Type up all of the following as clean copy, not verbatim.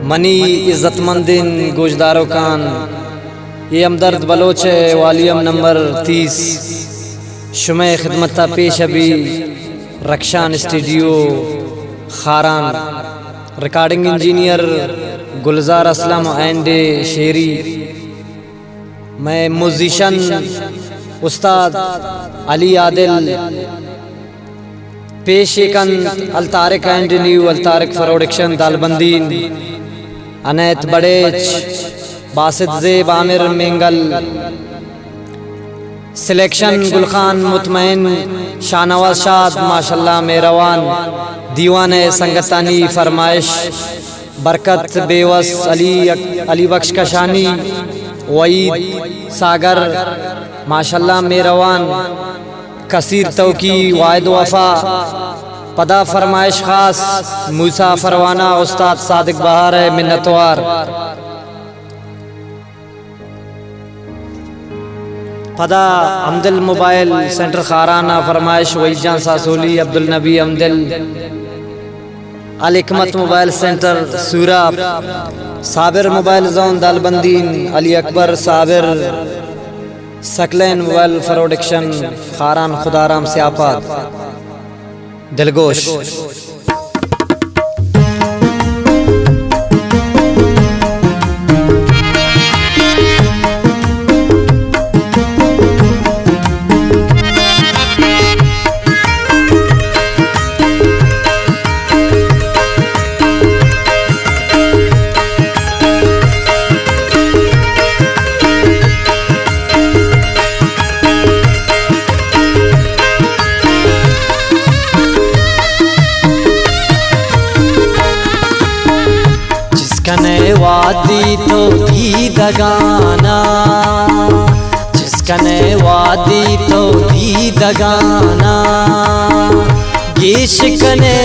Money इज़्ज़तमंदिन गोजदारों कान, ये हमदर्द बलोच है वालियम नंबर 30 शुमे खिदमत पेश अभी Rakhshan studio Kharan. Recording engineer Gulzar Aslam and Sheri. मैं म्यूजिशन उस्ताद अली आदिल पेशेकन Altariq and new Altariq production Dalbandin अनैत बड़ेच बासित ज़ेब आमिर मेंगल सिलेक्शन गुलखान मुतमैन शाहनवाज शाद माशाल्लाह मेहरवान दीवान संगतानी फरमाइश बरकत बेवस अली बख्श कशानी वईद सागर माशाल्लाह मेहरवान कसीर तौकी वायद वफा पदा फरमाइश खास मूसा फरवाना उस्ताद सादिक बहार है मिन्नतवार। पदा हमदिल मोबाइल सेंटर खाराना फरमाइश वहीजान सासोली अब्दुल नबी हमदिल अल-हिकमत मोबाइल सेंटर सूरा Sabir mobile zone Dalbandin Ali Akbar Sabir Saqlain mobile production Kharan खुदाराम से आपाद दिलगोश। जिसकने वादी तो दी दगाना, जिसकने वादी तो दी दगाना, गिशकने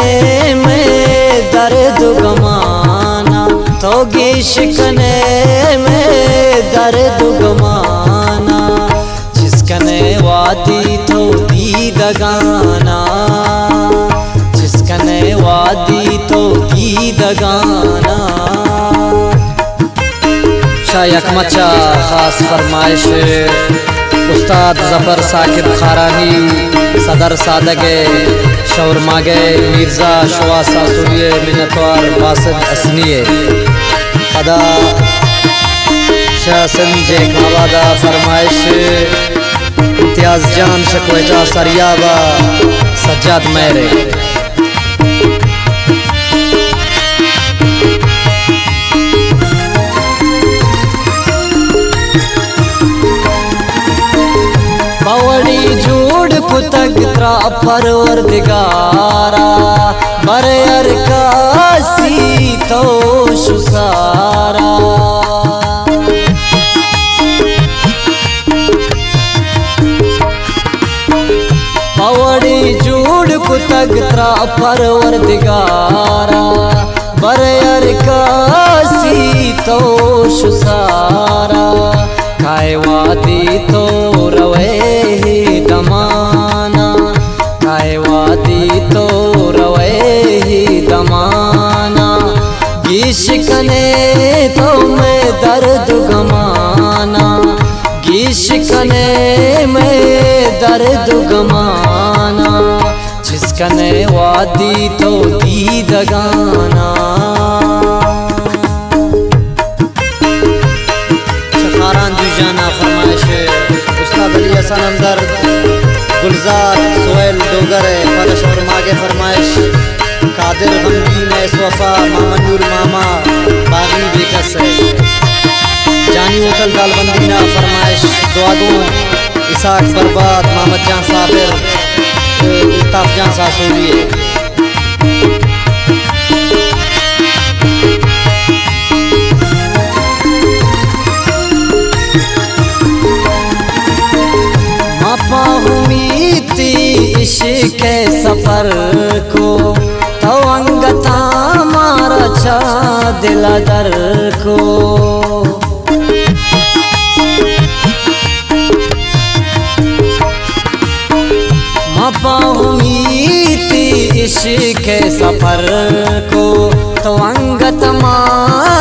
में दर्द गमाना, तो गिशकने में दर्द गमाना, जिसकने वादी तो दी दगाना, जिसकने वादी तो दी दगाना। यकमचा खास फरमाइश उस्ताद ज़फ़र साकिब खारानी सदर सादगे शौरमागे मिर्ज़ा शवा सासुलिये मिन्नतवार बासित असनिये पदा शासन जे खावादा फरमाइश इम्तियाज़ जान शक्वेटा सरियाबा सज्जाद मेरे। बवड़ी झूठ कुतक त्रा परवरदिगारा बरयर कासी तो शुसारा। बवड़ी झूठ कुतक त्रा परवरदिगारा बरयर कासी तो शुसारा। काय वादी तो रवे ही दमाना, काय वादी तो रवे ही दमाना, गिशकने तो मैं दर्द गमाना, गिशकने में दर्द गमाना, जिसकने वादी तो दी दगाना। फरमाइश उस्ताद अली हसन हमदर्द गुलजार सोहेल डोगर है फरश और मागे फरमाइश कादिर गमगीन है वफा मामनूर मामा बागी बेकस है जानी उतल दालबंदीना फरमाइश दुआगो इसाक बर्बाद मोहम्मद जान साबिर इल्ताफ जान सासोलिये। इश्क़ सफर को तो अंगता मारा छा दिल दर को। मपाउमीती इश्क़ सफर को तो अंगत मारा